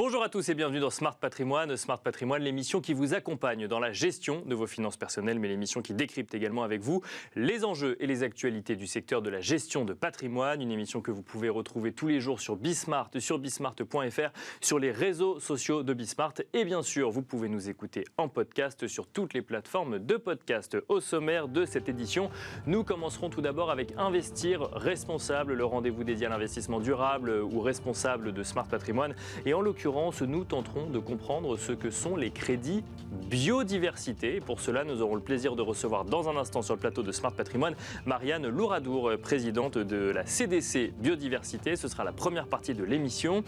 Bonjour à tous et bienvenue dans Smart Patrimoine. Smart Patrimoine, l'émission qui vous accompagne dans la gestion de vos finances personnelles, mais l'émission qui décrypte également avec vous les enjeux et les actualités du secteur de la gestion de patrimoine. Une émission que vous pouvez retrouver tous les jours sur Bismart, sur bismart.fr, sur les réseaux sociaux de Bismart. Et bien sûr, vous pouvez nous écouter en podcast sur toutes les plateformes de podcast. Au sommaire de cette édition, nous commencerons tout d'abord avec Investir responsable, le rendez-vous dédié à l'investissement durable ou responsable de Smart Patrimoine. Et en l'occurrence, nous tenterons de comprendre ce que sont les crédits biodiversité. Et pour cela, nous aurons le plaisir de recevoir dans un instant sur le plateau de Smart Patrimoine Marianne Louradour, présidente de la CDC Biodiversité. Ce sera la première partie de l'émission.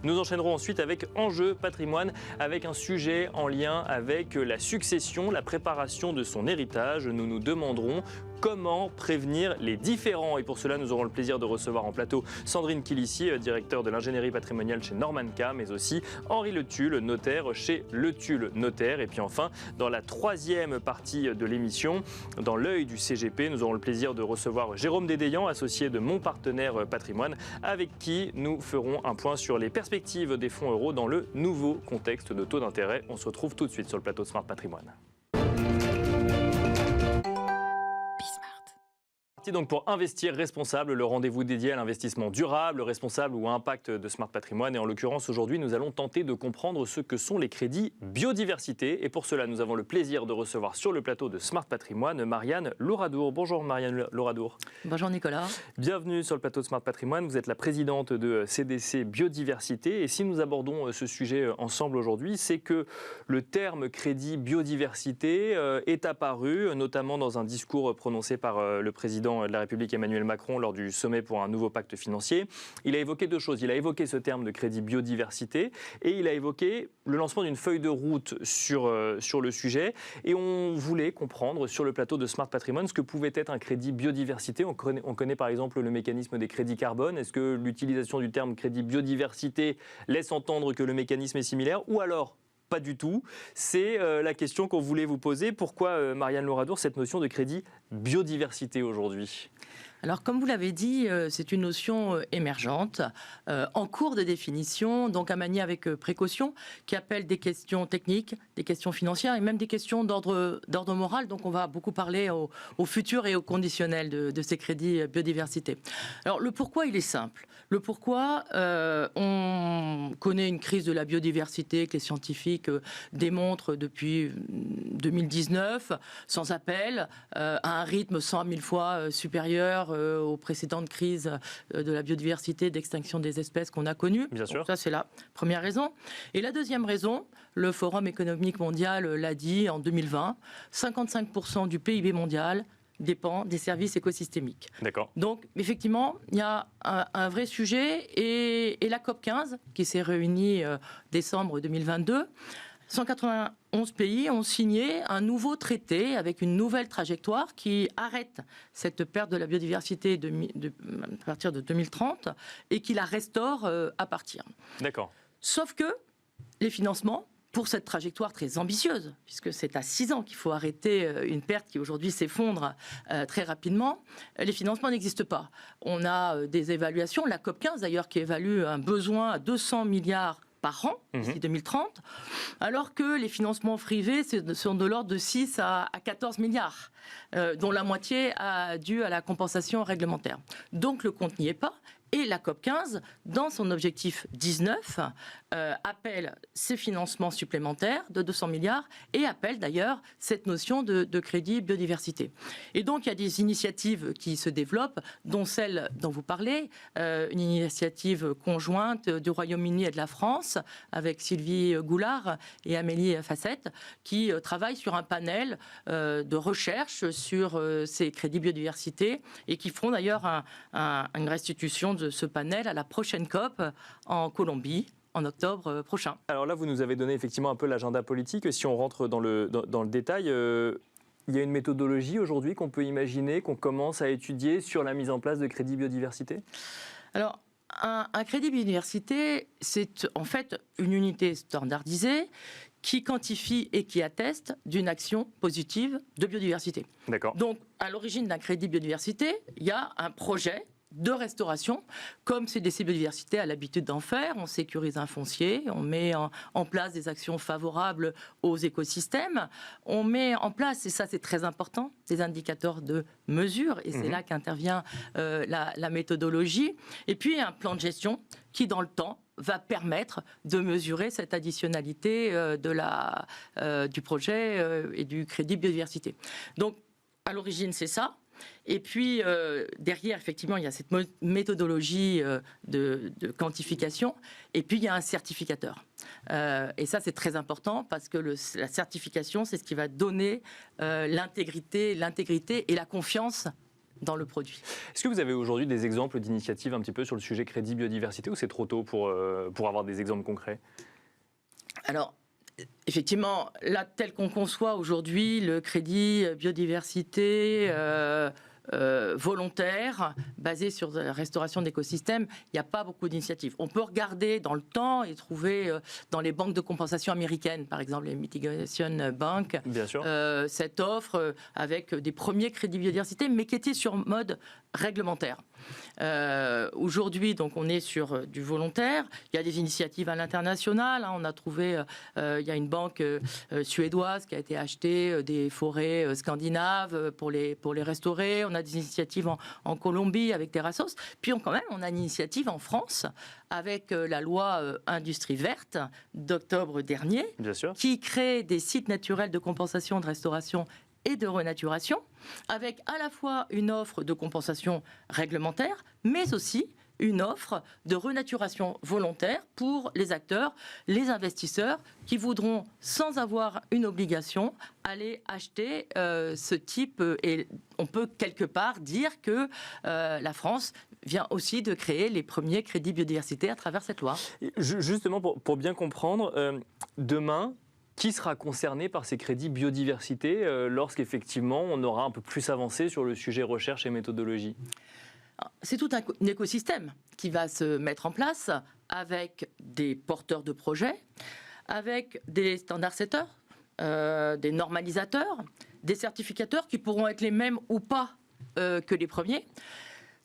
Nous enchaînerons ensuite avec Enjeu Patrimoine, avec un sujet en lien avec la succession, la préparation de son héritage. Nous nous demanderons comment prévenir les différends. Et pour cela, nous aurons le plaisir de recevoir en plateau Sandrine Kilissi, directeur de l'ingénierie patrimoniale chez Normanca, mais aussi Henri Le Tulle, notaire chez Le Tulle Notaire. Et puis enfin, dans la troisième partie de l'émission, dans l'œil du CGP, nous aurons le plaisir de recevoir Jérôme Dédéian, associé de Mon Partenaire Patrimoine, avec qui nous ferons un point sur les perspectives des fonds euros dans le nouveau contexte de taux d'intérêt. On se retrouve tout de suite sur le plateau de Smart Patrimoine. Donc pour Investir responsable, le rendez-vous dédié à l'investissement durable, responsable ou à impact de Smart Patrimoine. Et en l'occurrence, aujourd'hui, nous allons tenter de comprendre ce que sont les crédits biodiversité. Et pour cela, nous avons le plaisir de recevoir sur le plateau de Smart Patrimoine Marianne Louradour. Bonjour Marianne Louradour. Bonjour Nicolas. Bienvenue sur le plateau de Smart Patrimoine. Vous êtes la présidente de CDC Biodiversité. Et si nous abordons ce sujet ensemble aujourd'hui, c'est que le terme crédit biodiversité est apparu, notamment dans un discours prononcé par le président de la République Emmanuel Macron lors du sommet pour un nouveau pacte financier. Il a évoqué deux choses. Il a évoqué ce terme de crédit biodiversité et il a évoqué le lancement d'une feuille de route sur le sujet. Et on voulait comprendre sur le plateau de Smart Patrimoine ce que pouvait être un crédit biodiversité. On connaît par exemple le mécanisme des crédits carbone. Est-ce que l'utilisation du terme crédit biodiversité laisse entendre que le mécanisme est similaire ou alors pas du tout. C'est la question qu'on voulait vous poser. Pourquoi, Marianne Louradour, cette notion de crédit biodiversité aujourd'hui ? Alors, comme vous l'avez dit, c'est une notion émergente, en cours de définition, donc à manier avec précaution, qui appelle des questions techniques, des questions financières et même des questions d'ordre moral. Donc, on va beaucoup parler au futur et au conditionnel de ces crédits biodiversité. Alors, le pourquoi, il est simple. Le pourquoi, on connaît une crise de la biodiversité que les scientifiques démontrent depuis 2019, sans appel, à un rythme 100 000 fois supérieur aux précédentes crises de la biodiversité, d'extinction des espèces qu'on a connues. Bien sûr. Donc ça, c'est la première raison. Et la deuxième raison, le Forum économique mondial l'a dit en 2020, 55% du PIB mondial dépend des services écosystémiques. D'accord. Donc, effectivement, il y a un vrai sujet. Et la COP15, qui s'est réunie décembre 2022, 191 pays ont signé un nouveau traité avec une nouvelle trajectoire qui arrête cette perte de la biodiversité à partir de 2030 et qui la restaure à partir. D'accord. Sauf que les financements, pour cette trajectoire très ambitieuse, puisque c'est à 6 ans qu'il faut arrêter une perte qui aujourd'hui s'effondre très rapidement, les financements n'existent pas. On a des évaluations, la COP15 d'ailleurs, qui évalue un besoin à 200 milliards par an, d'ici 2030, alors que les financements privés sont de l'ordre de 6 à 14 milliards, dont la moitié due à la compensation réglementaire. Donc le compte n'y est pas. Et la COP15, dans son objectif 19, appelle ces financements supplémentaires de 200 milliards et appelle d'ailleurs cette notion de crédit biodiversité. Et donc, il y a des initiatives qui se développent, dont celle dont vous parlez, une initiative conjointe du Royaume-Uni et de la France, avec Sylvie Goulard et Amélie Facette, qui travaillent sur un panel de recherche sur ces crédits biodiversité et qui feront d'ailleurs une restitution de ce panel à la prochaine COP en Colombie en octobre prochain. Alors là, vous nous avez donné effectivement un peu l'agenda politique. Si on rentre dans le détail, il y a une méthodologie aujourd'hui qu'on peut imaginer, qu'on commence à étudier sur la mise en place de crédits biodiversité ? Alors, un crédit biodiversité, c'est en fait une unité standardisée qui quantifie et qui atteste d'une action positive de biodiversité. D'accord. Donc, à l'origine d'un crédit biodiversité, il y a un projet de restauration, comme CDC Biodiversité a l'habitude d'en faire. On sécurise un foncier, on met en place des actions favorables aux écosystèmes, on met en place, et ça c'est très important, des indicateurs de mesure, et c'est là qu'intervient la méthodologie, et puis un plan de gestion qui dans le temps va permettre de mesurer cette additionnalité du projet et du crédit biodiversité. Donc à l'origine c'est ça. Et puis, derrière, effectivement, il y a cette méthodologie de quantification. Et puis, il y a un certificateur. Et ça, c'est très important parce que la certification, c'est ce qui va donner l'intégrité et la confiance dans le produit. Est-ce que vous avez aujourd'hui des exemples d'initiatives un petit peu sur le sujet crédit biodiversité ou c'est trop tôt pour avoir des exemples concrets ? Alors, effectivement, là, tel qu'on conçoit aujourd'hui, le crédit biodiversité volontaire, basé sur la restauration d'écosystèmes, il n'y a pas beaucoup d'initiatives. On peut regarder dans le temps et trouver dans les banques de compensation américaines, par exemple les Mitigation Bank, cette offre avec des premiers crédits biodiversité, mais qui étaient sur mode réglementaire. Aujourd'hui, donc, on est sur du volontaire. Il y a des initiatives à l'international. On a trouvé, il y a une banque suédoise qui a été acheter des forêts scandinaves pour les restaurer. On a des initiatives en Colombie avec Terrasos. Puis on a une initiative en France avec la loi Industrie verte d'octobre dernier, qui crée des sites naturels de compensation, de restauration et de renaturation, avec à la fois une offre de compensation réglementaire, mais aussi une offre de renaturation volontaire pour les acteurs, les investisseurs qui voudront, sans avoir une obligation, aller acheter ce type. Et on peut quelque part dire que la France vient aussi de créer les premiers crédits biodiversité à travers cette loi. Justement, pour bien comprendre, demain, qui sera concerné par ces crédits biodiversité lorsqu'effectivement on aura un peu plus avancé sur le sujet recherche et méthodologie ? C'est tout un écosystème qui va se mettre en place avec des porteurs de projets, avec des standard setters, des normalisateurs, des certificateurs qui pourront être les mêmes ou pas que les premiers.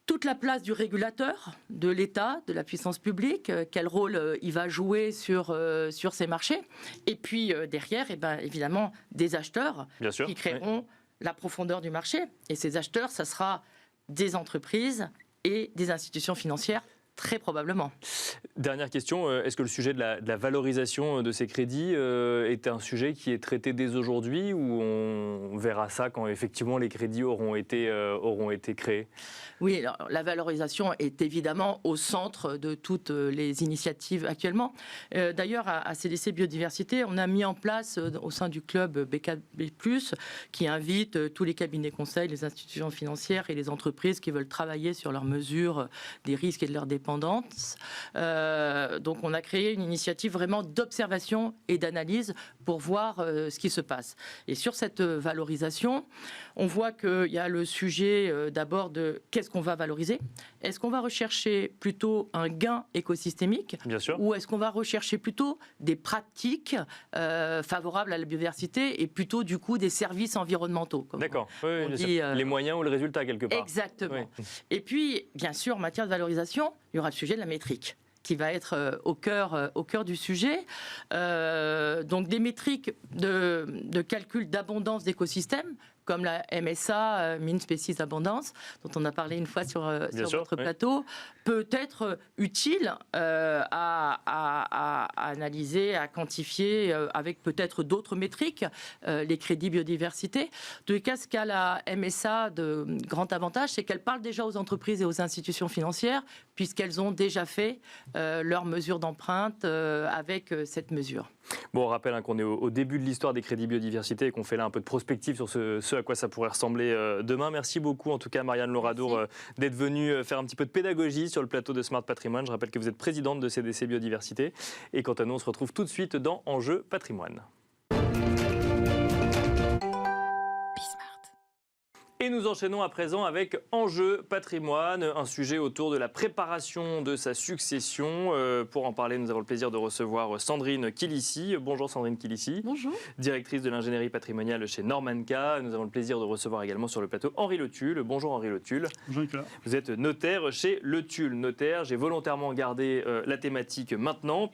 Toute la place du régulateur, de l'État, de la puissance publique, quel rôle il va jouer sur ces marchés. Et puis derrière, évidemment, des acheteurs qui créeront la profondeur du marché. Et ces acheteurs, ça sera des entreprises et des institutions financières. Très probablement. Dernière question, est-ce que le sujet de la valorisation de ces crédits est un sujet qui est traité dès aujourd'hui ou on verra ça quand effectivement les crédits auront été créés ? Oui, alors, la valorisation est évidemment au centre de toutes les initiatives actuellement. D'ailleurs, à CDC Biodiversité, on a mis en place au sein du club BKB+, qui invite tous les cabinets conseils, les institutions financières et les entreprises qui veulent travailler sur leurs mesures des risques et de leurs dépenses. Donc on a créé une initiative vraiment d'observation et d'analyse pour voir ce qui se passe. Et sur cette valorisation, on voit qu'il y a le sujet d'abord de qu'est-ce qu'on va valoriser. Est-ce qu'on va rechercher plutôt un gain écosystémique ou est-ce qu'on va rechercher plutôt des pratiques favorables à la biodiversité et plutôt du coup des services environnementaux. D'accord, les moyens ou le résultat quelque part. Exactement. Oui. Et puis, bien sûr, en matière de valorisation, il y aura le sujet de la métrique qui va être au cœur du sujet. Donc des métriques de calcul d'abondance d'écosystèmes, comme la MSA, Mean Species Abundance, dont on a parlé une fois sur votre plateau, peut être utile à analyser, à quantifier avec peut-être d'autres métriques les crédits biodiversité. De tous les cas, ce qu'a la MSA de grand avantage, c'est qu'elle parle déjà aux entreprises et aux institutions financières, puisqu'elles ont déjà fait leurs mesures d'empreinte avec cette mesure. Bon, on rappelle qu'on est au début de l'histoire des crédits biodiversité et qu'on fait là un peu de prospective sur ce à quoi ça pourrait ressembler demain. Merci beaucoup en tout cas Marianne Loradour d'être venue faire un petit peu de pédagogie sur le plateau de Smart Patrimoine. Je rappelle que vous êtes présidente de CDC Biodiversité. Et quant à nous, on se retrouve tout de suite dans Enjeu Patrimoine. Et nous enchaînons à présent avec Enjeu patrimoine, un sujet autour de la préparation de sa succession. Pour en parler, nous avons le plaisir de recevoir Sandrine Kilissi. Bonjour Sandrine Kilissi. Bonjour. Directrice de l'ingénierie patrimoniale chez Normanca. Nous avons le plaisir de recevoir également sur le plateau Henri Le Tulle. Bonjour Henri Le Tulle. Bonjour Nicolas. Vous êtes notaire chez Le Tulle. Notaire, j'ai volontairement gardé la thématique maintenant,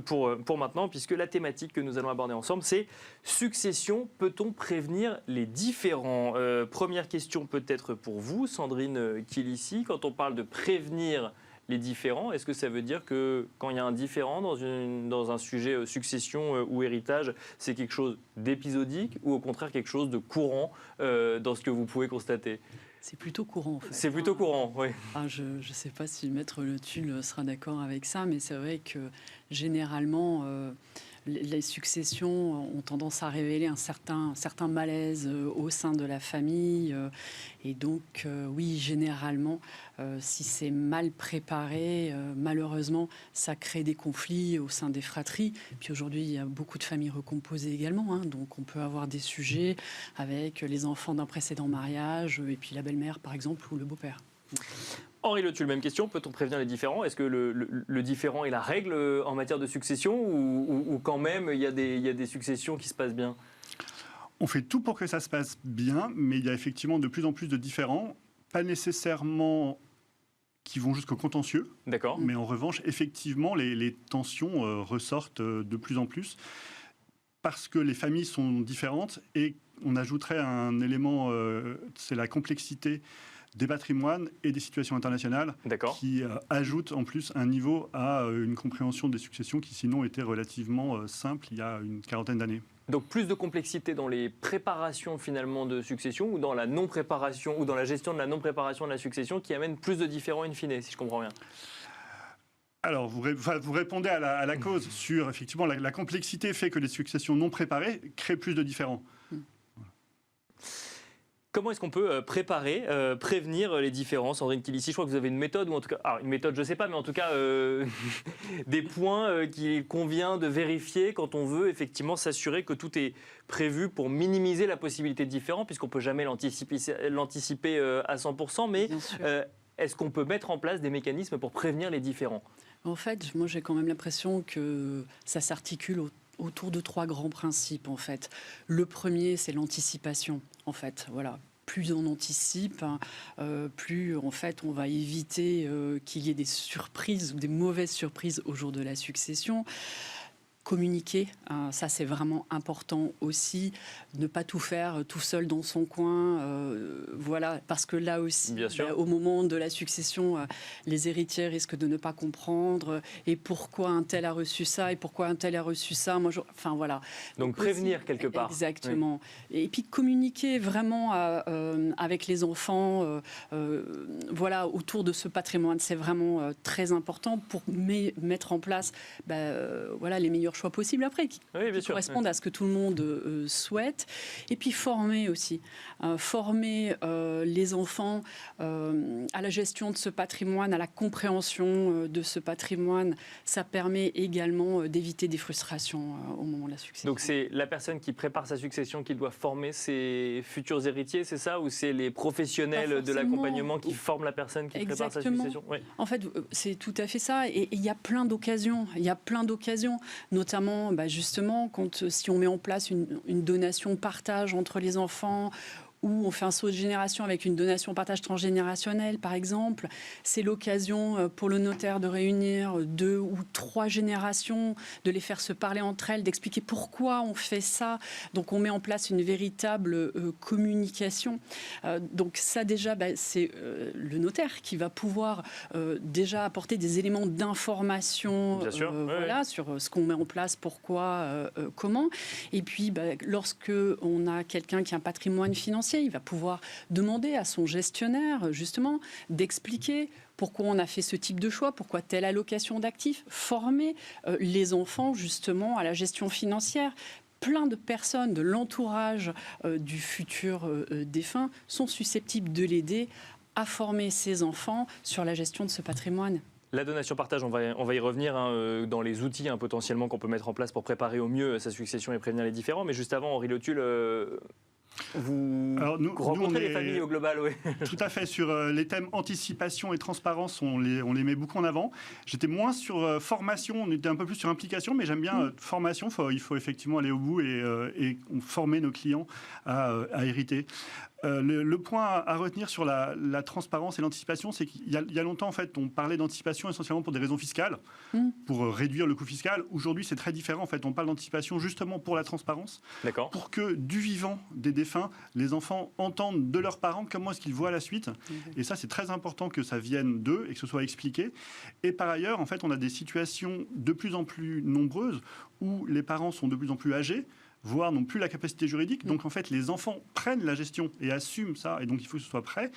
pour maintenant, puisque la thématique que nous allons aborder ensemble, c'est succession. Peut-on prévenir les différends? Première question peut-être pour vous, Sandrine Kilissi. Quand on parle de prévenir les différends, est-ce que ça veut dire que quand il y a un différend dans un sujet succession ou héritage, c'est quelque chose d'épisodique ou au contraire quelque chose de courant dans ce que vous pouvez constater? C'est plutôt courant en fait. C'est plutôt courant, oui. Je ne sais pas si Maître Le Tulle sera d'accord avec ça, mais c'est vrai que généralement, les successions ont tendance à révéler un certain malaise au sein de la famille. Et donc, oui, généralement, si c'est mal préparé, malheureusement, ça crée des conflits au sein des fratries. Puis aujourd'hui, il y a beaucoup de familles recomposées également. Donc, on peut avoir des sujets avec les enfants d'un précédent mariage et puis la belle-mère, par exemple, ou le beau-père. Henri Le Tulle, même question, peut-on prévenir les différends? Est-ce que le différend est la règle en matière de succession ou quand même il y a des successions qui se passent bien? On fait tout pour que ça se passe bien, mais il y a effectivement de plus en plus de différends, pas nécessairement qui vont jusqu'au contentieux. D'accord. Mais en revanche, effectivement, les tensions ressortent de plus en plus parce que les familles sont différentes et on ajouterait un élément, c'est la complexité des patrimoines et des situations internationales qui ajoutent en plus un niveau à une compréhension des successions qui sinon était relativement simple il y a une quarantaine d'années. Donc plus de complexité dans les préparations finalement de succession ou dans la non-préparation ou dans la gestion de la non-préparation de la succession qui amène plus de différends in fine, si je comprends bien. Alors, vous répondez à la cause sur, effectivement, la complexité fait que les successions non préparées créent plus de différends. Comment est-ce qu'on peut prévenir les différends, Sandrine Kilissi? Je crois que vous avez une méthode, ou en tout cas, une méthode, je ne sais pas, mais en tout cas, des points qu'il convient de vérifier quand on veut effectivement s'assurer que tout est prévu pour minimiser la possibilité de différends, puisqu'on ne peut jamais l'anticiper à 100%, mais est-ce qu'on peut mettre en place des mécanismes pour prévenir les différends? En fait, moi j'ai quand même l'impression que ça s'articule autour de 3 grands principes en fait. Le premier, c'est l'anticipation en fait. Voilà. Plus on anticipe, plus en fait on va éviter qu'il y ait des surprises ou des mauvaises surprises au jour de la succession. Communiquer, ça c'est vraiment important aussi, ne pas tout faire tout seul dans son coin, voilà, parce que là aussi, au moment de la succession, les héritiers risquent de ne pas comprendre, et pourquoi un tel a reçu ça, et pourquoi un tel a reçu ça, enfin voilà. Donc prévenir aussi, quelque part. Exactement. Oui. Et puis communiquer vraiment avec les enfants, voilà, autour de ce patrimoine, c'est vraiment très important pour mettre en place voilà, les meilleurs choix possibles après, qui correspondent à ce que tout le monde souhaite. Et puis former aussi. Former les enfants à la gestion de ce patrimoine, à la compréhension de ce patrimoine. Ça permet également d'éviter des frustrations au moment de la succession. Donc c'est la personne qui prépare sa succession qui doit former ses futurs héritiers, c'est ça? Ou c'est les professionnels de l'accompagnement qui forment la personne qui prépare sa succession? Oui. En fait, c'est tout à fait ça. Et il y a plein d'occasions. Il y a plein d'occasions. Notamment, justement, si on met en place une donation-partage entre les enfants, ou on fait un saut de génération avec une donation-partage transgénérationnelle, par exemple. C'est l'occasion pour le notaire de réunir 2 ou 3 générations, de les faire se parler entre elles, d'expliquer pourquoi on fait ça. Donc, on met en place une véritable communication. Donc, ça, déjà, c'est le notaire qui va pouvoir déjà apporter des éléments d'information sur ce qu'on met en place, pourquoi, comment. Et puis, lorsque on a quelqu'un qui a un patrimoine financier, il va pouvoir demander à son gestionnaire, justement, d'expliquer pourquoi on a fait ce type de choix, pourquoi telle allocation d'actifs, former les enfants, justement, à la gestion financière. Plein de personnes de l'entourage du futur défunt sont susceptibles de l'aider à former ses enfants sur la gestion de ce patrimoine. La donation-partage, on va y revenir dans les outils potentiellement qu'on peut mettre en place pour préparer au mieux sa succession et prévenir les différends. Mais juste avant, Henri Le Tulle, Vous rencontrez les familles au global, oui. Tout à fait. Sur les thèmes anticipation et transparence, on les met beaucoup en avant. J'étais moins sur formation, on était un peu plus sur implication, mais j'aime bien formation. Il faut effectivement aller au bout et former nos clients à hériter. Le point à retenir sur la transparence et l'anticipation, c'est qu'il y a longtemps, en fait, on parlait d'anticipation essentiellement pour des raisons fiscales, pour réduire le coût fiscal. Aujourd'hui, c'est très différent. En fait, on parle d'anticipation justement pour la transparence, pour que du vivant des défunts, les enfants entendent de leurs parents comment est-ce qu'ils voient la suite. Et ça, c'est très important que ça vienne d'eux et que ce soit expliqué. Et par ailleurs, en fait, on a des situations de plus en plus nombreuses où les parents sont de plus en plus âgés, voire n'ont plus la capacité juridique. Donc, en fait, les enfants prennent la gestion et assument ça. Et donc, il faut que ce soit prêt.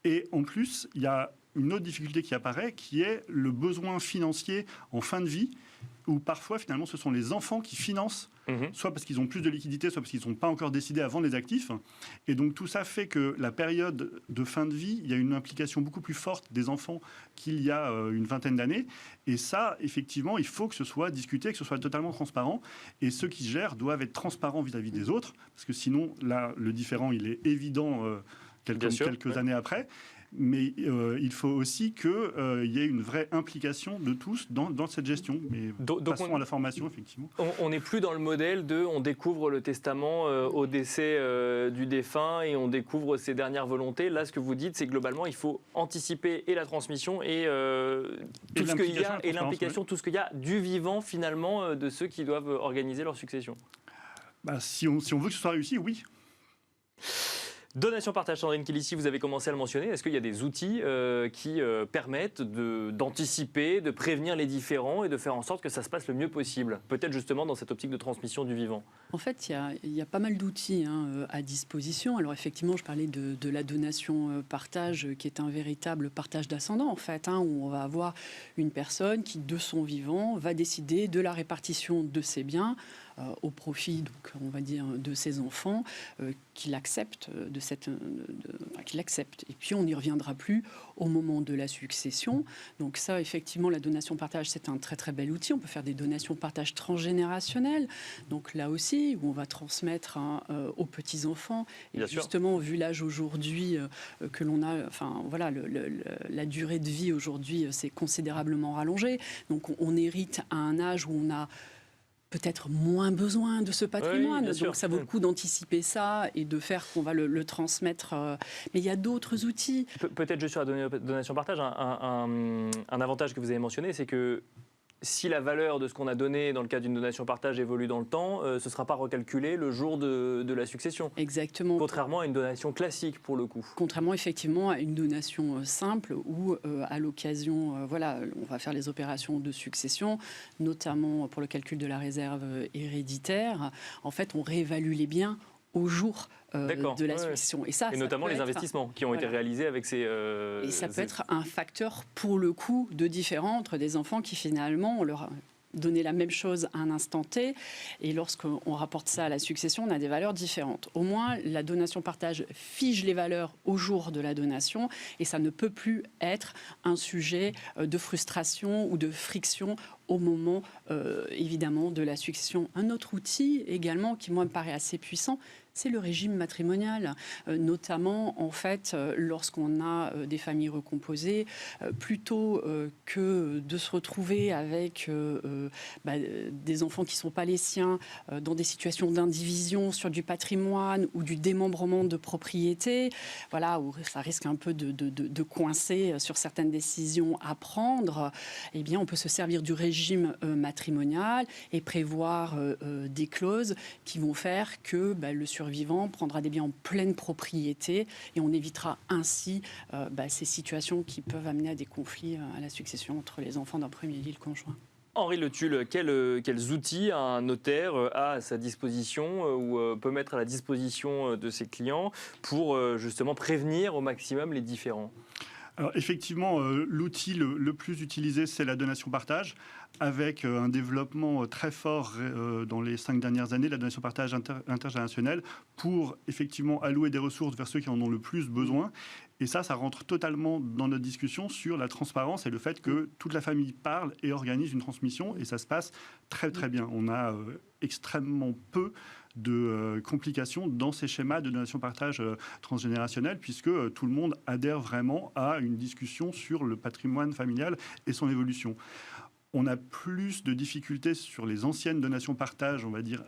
Et en plus, il y a une autre difficulté qui apparaît, qui est le besoin financier en fin de vie, où parfois, finalement, ce sont les enfants qui financent, soit parce qu'ils ont plus de liquidité, soit parce qu'ils ne sont pas encore décidés à vendre les actifs. Et donc, tout ça fait que la période de fin de vie, il y a une implication beaucoup plus forte des enfants qu'il y a une vingtaine d'années. Et ça, effectivement, il faut que ce soit discuté, que ce soit totalement transparent. Et ceux qui gèrent doivent être transparents vis-à-vis des autres, parce que sinon, là, le différend, il est évident quelques années après. Mais il faut aussi qu'il y ait une vraie implication de tous dans cette gestion. Mais passons à la formation, effectivement. On n'est plus dans le modèle de on découvre le testament au décès du défunt et on découvre ses dernières volontés. Là, ce que vous dites, c'est que globalement, il faut anticiper et la transmission et tout ce qu'il y a, et l'implication, tout ce qu'il y a du vivant, finalement, de ceux qui doivent organiser leur succession. Si on veut que ce soit réussi, oui. Donation-partage, Sandrine Kélissi, vous avez commencé à le mentionner. Est-ce qu'il y a des outils qui permettent d'anticiper, de prévenir les différends et de faire en sorte que ça se passe le mieux possible? Peut-être justement dans cette optique de transmission du vivant. En fait, il y a pas mal d'outils à disposition. Alors effectivement, je parlais de la donation-partage qui est un véritable partage d'ascendant, en fait, où on va avoir une personne qui, de son vivant, va décider de la répartition de ses biens au profit, donc, on va dire, de ses enfants, qu'il accepte, qu'il accepte. Et puis, on n'y reviendra plus au moment de la succession. Donc ça, effectivement, la donation-partage, c'est un très, très bel outil. On peut faire des donations-partage transgénérationnelles. Donc là aussi, où on va transmettre aux petits-enfants. Et bien justement, sûr. Vu l'âge aujourd'hui que l'on a, enfin, voilà, la durée de vie aujourd'hui s'est considérablement rallongée. Donc on hérite à un âge où on a peut-être moins besoin de ce patrimoine. Oui, donc ça vaut le coup d'anticiper ça et de faire qu'on va le transmettre. Mais il y a d'autres outils. Peut-être juste sur la donation-partage, un avantage que vous avez mentionné, c'est que si la valeur de ce qu'on a donné dans le cadre d'une donation-partage évolue dans le temps, ce ne sera pas recalculé le jour de la succession. Exactement. Contrairement à une donation classique, pour le coup. Contrairement, effectivement, à une donation simple où, à l'occasion, voilà, on va faire les opérations de succession, notamment pour le calcul de la réserve héréditaire. En fait, on réévalue les biens au jour de la succession. Et notamment les investissements qui ont été réalisés avec ces... Et ça peut être un facteur, pour le coup, de différent entre des enfants qui, finalement, on leur a donné la même chose à un instant T, et lorsqu'on rapporte ça à la succession, on a des valeurs différentes. Au moins, la donation-partage fige les valeurs au jour de la donation, et ça ne peut plus être un sujet de frustration ou de friction au moment, évidemment, de la succession. Un autre outil, également, qui, moi, me paraît assez puissant, c'est le régime matrimonial, notamment en fait lorsqu'on a des familles recomposées, plutôt que de se retrouver avec des enfants qui ne sont pas les siens, dans des situations d'indivision sur du patrimoine ou du démembrement de propriété, voilà, où ça risque un peu de coincer sur certaines décisions à prendre. Eh bien, on peut se servir du régime matrimonial et prévoir des clauses qui vont faire que le survivant prendra des biens en pleine propriété et on évitera ainsi ces situations qui peuvent amener à des conflits à la succession entre les enfants d'un premier lit et le conjoint. Henri Le Tulle, quels outils un notaire a à sa disposition ou peut mettre à la disposition de ses clients pour justement prévenir au maximum les différends ? Alors effectivement, l'outil le plus utilisé, c'est la donation-partage, avec un développement très fort dans les 5 dernières années, la donation-partage intergénérationnelle, pour effectivement allouer des ressources vers ceux qui en ont le plus besoin. Et ça rentre totalement dans notre discussion sur la transparence et le fait que toute la famille parle et organise une transmission, et ça se passe très très bien. On a extrêmement peu de complications dans ces schémas de donation-partage transgénérationnel, puisque tout le monde adhère vraiment à une discussion sur le patrimoine familial et son évolution. On a plus de difficultés sur les anciennes donations-partage, on va dire,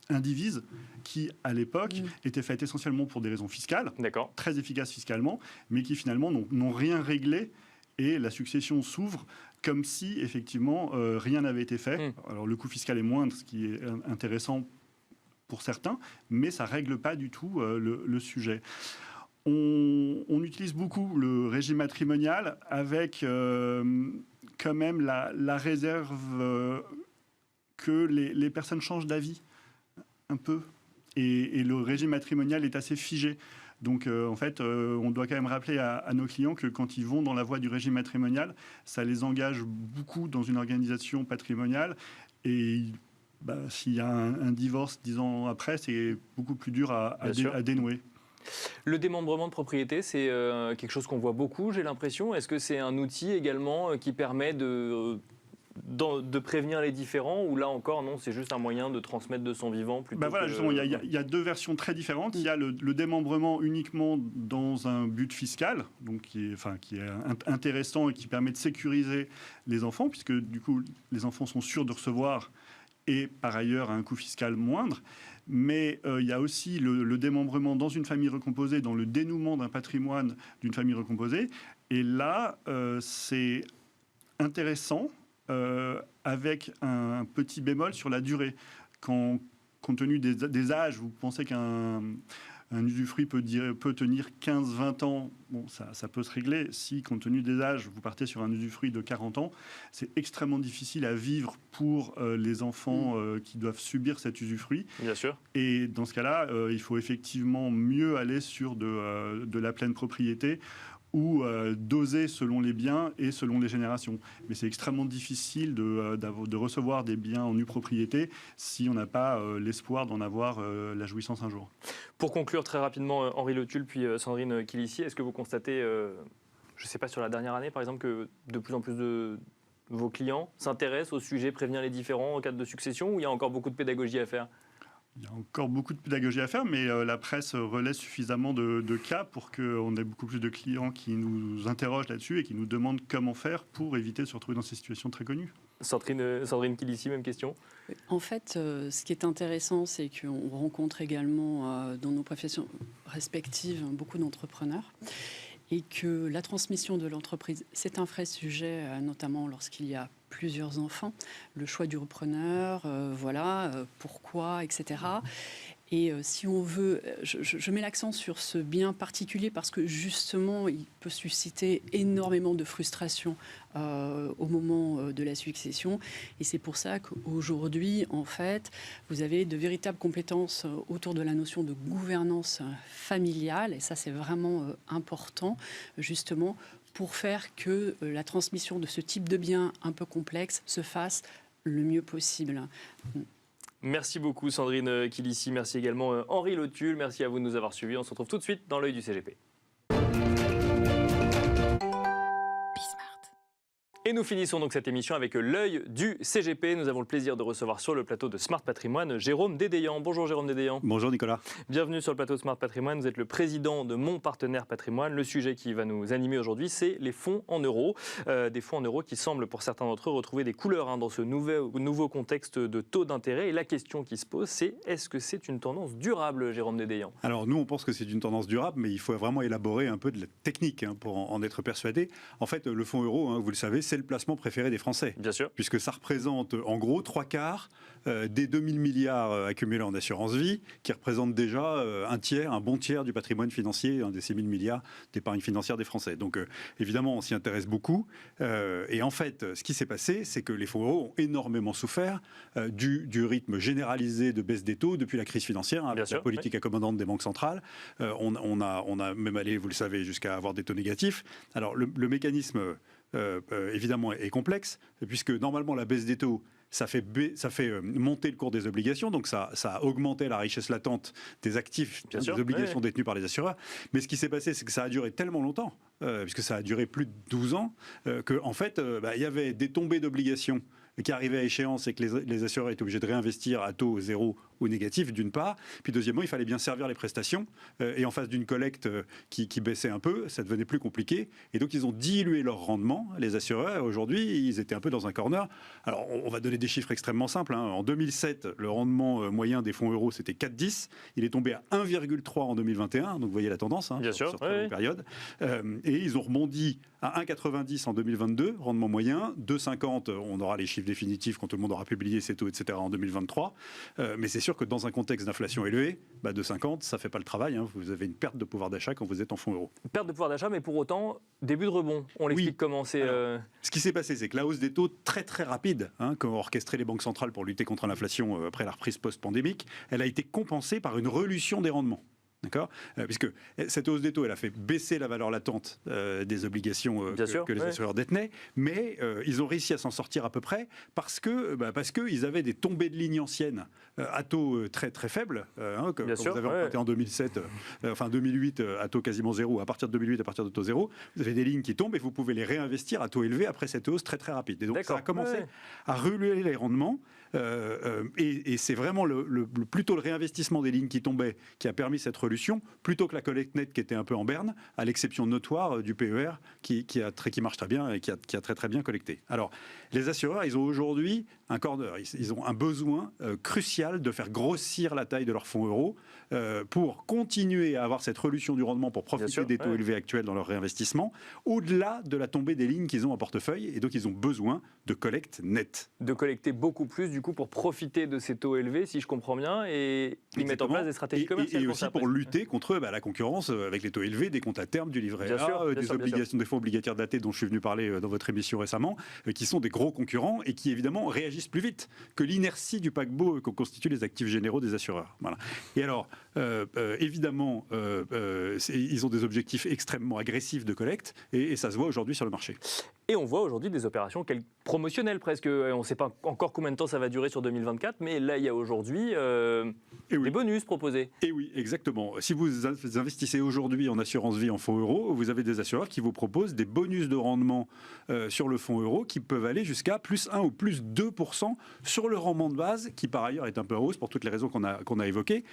indivises, qui, à l'époque, étaient faites essentiellement pour des raisons fiscales, très efficaces fiscalement, mais qui finalement n'ont rien réglé, et la succession s'ouvre comme si, effectivement, rien n'avait été fait. Alors, le coût fiscal est moindre, ce qui est intéressant pour certains, mais ça ne règle pas du tout le sujet. On utilise beaucoup le régime matrimonial avec quand même la réserve que les personnes changent d'avis un peu. Et le régime matrimonial est assez figé. Donc, en fait, on doit quand même rappeler à nos clients que quand ils vont dans la voie du régime matrimonial, ça les engage beaucoup dans une organisation patrimoniale. Et s'il y a un divorce 10 ans après, c'est beaucoup plus dur à dénouer. Le démembrement de propriété, c'est quelque chose qu'on voit beaucoup, j'ai l'impression. Est-ce que c'est un outil également qui permet de prévenir les différends, ou là encore, non, c'est juste un moyen de transmettre de son vivant plutôt justement, il y a deux versions très différentes. Il y a le démembrement uniquement dans un but fiscal, donc qui est intéressant et qui permet de sécuriser les enfants, puisque du coup, les enfants sont sûrs de recevoir et par ailleurs à un coût fiscal moindre. Mais il y a aussi le démembrement dans une famille recomposée, dans le dénouement d'un patrimoine d'une famille recomposée. Et là, c'est intéressant, avec un petit bémol sur la durée. Compte tenu des âges, vous pensez qu'un usufruit peut tenir 15-20 ans, bon, ça peut se régler. Si, compte tenu des âges, vous partez sur un usufruit de 40 ans, c'est extrêmement difficile à vivre pour les enfants qui doivent subir cet usufruit. Bien sûr. Et dans ce cas-là, il faut effectivement mieux aller sur de la pleine propriété, ou doser selon les biens et selon les générations. Mais c'est extrêmement difficile de recevoir des biens en nue propriété si on n'a pas l'espoir d'en avoir la jouissance un jour. Pour conclure très rapidement, Henri Letulle puis Sandrine Quilici, est-ce que vous constatez, je ne sais pas, sur la dernière année par exemple, que de plus en plus de vos clients s'intéressent au sujet prévenir les différends en cas de succession, ou il y a encore beaucoup de pédagogie à faire ? Il y a encore beaucoup de pédagogie à faire, mais la presse relaie suffisamment de cas pour qu'on ait beaucoup plus de clients qui nous interrogent là-dessus et qui nous demandent comment faire pour éviter de se retrouver dans ces situations très connues. Sandrine Quilici, même question. En fait, ce qui est intéressant, c'est qu'on rencontre également dans nos professions respectives beaucoup d'entrepreneurs, et que la transmission de l'entreprise, c'est un vrai sujet, notamment lorsqu'il y a plusieurs enfants, le choix du repreneur, pourquoi, etc. Et si on veut, je mets l'accent sur ce bien particulier parce que justement, il peut susciter énormément de frustration au moment de la succession. Et c'est pour ça qu'aujourd'hui, en fait, vous avez de véritables compétences autour de la notion de gouvernance familiale. Et ça, c'est vraiment important, justement, pour faire que la transmission de ce type de biens un peu complexe se fasse le mieux possible. Merci beaucoup Sandrine Quilici, merci également Henri Letulle, merci à vous de nous avoir suivis. On se retrouve tout de suite dans l'œil du CGP. Et nous finissons donc cette émission avec l'œil du CGP. Nous avons le plaisir de recevoir sur le plateau de Smart Patrimoine Jérôme Dédéian. Bonjour Jérôme Dédéian. Bonjour Nicolas. Bienvenue sur le plateau de Smart Patrimoine. Vous êtes le président de Mon Partenaire Patrimoine. Le sujet qui va nous animer aujourd'hui, c'est les fonds en euros. Des fonds en euros qui semblent pour certains d'entre eux retrouver des couleurs dans ce nouveau contexte de taux d'intérêt. Et la question qui se pose, c'est est-ce que c'est une tendance durable, Jérôme Dédéian ? Alors nous, on pense que c'est une tendance durable, mais il faut vraiment élaborer un peu de la technique pour en être persuadé. En fait, le fonds euro, vous le savez, c'est le placement préféré des Français. Bien sûr. Puisque ça représente en gros 3/4 des 2000 milliards accumulés en assurance vie, qui représentent déjà un bon tiers du patrimoine financier, des 6 000 milliards d'épargne financière des Français. Donc évidemment, on s'y intéresse beaucoup. Et en fait, ce qui s'est passé, c'est que les fonds euros ont énormément souffert du rythme généralisé de baisse des taux depuis la crise financière, avec la politique accommodante des banques centrales. On a même allé, vous le savez, jusqu'à avoir des taux négatifs. Alors le mécanisme évidemment est complexe, puisque normalement la baisse des taux, ça fait monter le cours des obligations, donc ça a augmenté la richesse latente des actifs, des obligations détenues par les assureurs. Mais ce qui s'est passé, c'est que ça a duré tellement longtemps, puisque ça a duré plus de 12 ans, qu'en fait, il y avait des tombées d'obligations qui arrivaient à échéance et que les assureurs étaient obligés de réinvestir à taux zéro ou négatif d'une part. Puis deuxièmement, il fallait bien servir les prestations. Et en face d'une collecte qui baissait un peu, ça devenait plus compliqué. Et donc ils ont dilué leur rendement, les assureurs. Aujourd'hui, ils étaient un peu dans un corner. Alors on va donner des chiffres extrêmement simples. En 2007, le rendement moyen des fonds euros, c'était 4,10. Il est tombé à 1,3 en 2021. Donc vous voyez la tendance sur très longue période. Et ils ont rebondi à 1,90 en 2022, rendement moyen. 2,50, on aura les chiffres définitifs quand tout le monde aura publié ses taux, etc. en 2023. Mais c'est sûr que dans un contexte d'inflation élevée, 2,50, ça ne fait pas le travail. Vous avez une perte de pouvoir d'achat quand vous êtes en fonds euros. Perte de pouvoir d'achat, mais pour autant, début de rebond. On l'explique comment c'est... Ce qui s'est passé, c'est que la hausse des taux très très rapide, qu'ont orchestré les banques centrales pour lutter contre l'inflation après la reprise post-pandémique, elle a été compensée par une relution des rendements. D'accord ? Puisque cette hausse des taux, elle a fait baisser la valeur latente des obligations que les assureurs détenaient, mais ils ont réussi à s'en sortir à peu près parce qu'ils avaient des tombées de lignes anciennes à taux très très faibles, comme vous avez emprunté en 2007, 2008 à taux quasiment zéro. À partir de 2008, à partir de taux zéro, vous avez des lignes qui tombent et vous pouvez les réinvestir à taux élevé après cette hausse très très rapide. Et donc ça a commencé à reluer les rendements. Et c'est vraiment plutôt le réinvestissement des lignes qui tombaient qui a permis cette relution, plutôt que la collecte nette qui était un peu en berne, à l'exception notoire du PER qui marche très bien et qui a très très bien collecté. Alors, les assureurs, ils ont aujourd'hui un corner, ils ont un besoin crucial de faire grossir la taille de leurs fonds euros pour continuer à avoir cette relution du rendement pour profiter des taux élevés actuels dans leur réinvestissement, au-delà de la tombée des lignes qu'ils ont en portefeuille, et donc ils ont besoin de collecte nette. De collecter beaucoup plus, du coup, pour profiter de ces taux élevés, si je comprends bien, et ils mettent en place des stratégies commerciales. Et aussi pour lutter contre la concurrence avec les taux élevés des comptes à terme, du livret A, des fonds obligataires datés dont je suis venu parler dans votre émission récemment, qui sont des gros concurrents et qui évidemment réagissent plus vite que l'inertie du paquebot que constituent les actifs généraux des assureurs. Voilà. Et alors, évidemment, ils ont des objectifs extrêmement agressifs de collecte et ça se voit aujourd'hui sur le marché. Et on voit aujourd'hui des opérations promotionnelles presque. On ne sait pas encore combien de temps ça va durer sur 2024, mais là, il y a aujourd'hui des bonus proposés. Et oui, exactement. Si vous investissez aujourd'hui en assurance vie en fonds euros, vous avez des assureurs qui vous proposent des bonus de rendement sur le fonds euro qui peuvent aller jusqu'à plus 1 ou plus 2% sur le rendement de base, qui par ailleurs est un peu en hausse pour toutes les raisons qu'on a évoquées.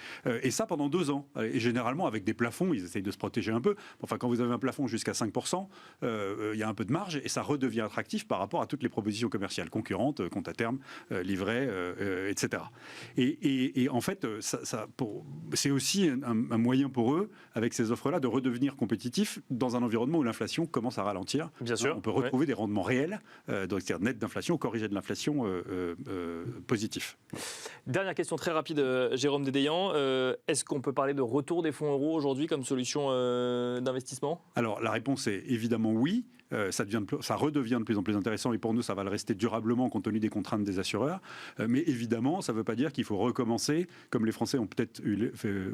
Et ça pendant 2 ans. Et généralement avec des plafonds, ils essayent de se protéger un peu. Enfin, quand vous avez un plafond jusqu'à 5%, il y a un peu de marge et ça redevient attractif par rapport à toutes les propositions commerciales concurrentes, compte à terme, livret, etc. Et en fait, c'est aussi un moyen pour eux, avec ces offres-là, de redevenir compétitifs dans un environnement où l'inflation commence à ralentir. Bien sûr. On peut retrouver des rendements réels, c'est-à-dire net d'inflation, corrigés de l'inflation, positifs. Dernière question très rapide, Jérôme Dédéian. Est-ce qu'on peut parler de retour des fonds euros aujourd'hui comme solution d'investissement ? Alors, la réponse est évidemment oui. Ça redevient de plus en plus intéressant et pour nous, ça va le rester durablement compte tenu des contraintes des assureurs. Mais évidemment, ça ne veut pas dire qu'il faut recommencer, comme les Français ont peut-être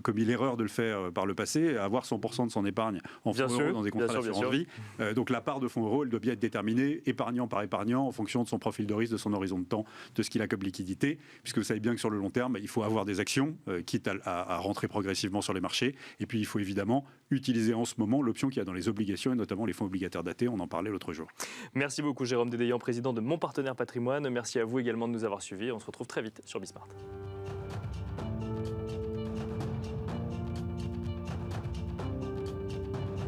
commis l'erreur de le faire par le passé, à avoir 100% de son épargne en fonds euros dans des contrats d'assurance vie. Donc la part de fonds euros, elle doit bien être déterminée épargnant par épargnant en fonction de son profil de risque, de son horizon de temps, de ce qu'il a comme liquidité, puisque vous savez bien que sur le long terme, il faut avoir des actions, quitte à rentrer progressivement sur les marchés. Et puis il faut évidemment utiliser en ce moment l'option qu'il y a dans les obligations et notamment les fonds obligataires datés. On en parlait l'autre jour. Merci beaucoup Jérôme Dédéian, président de Mon Partenaire Patrimoine. Merci à vous également de nous avoir suivis. On se retrouve très vite sur Bismart.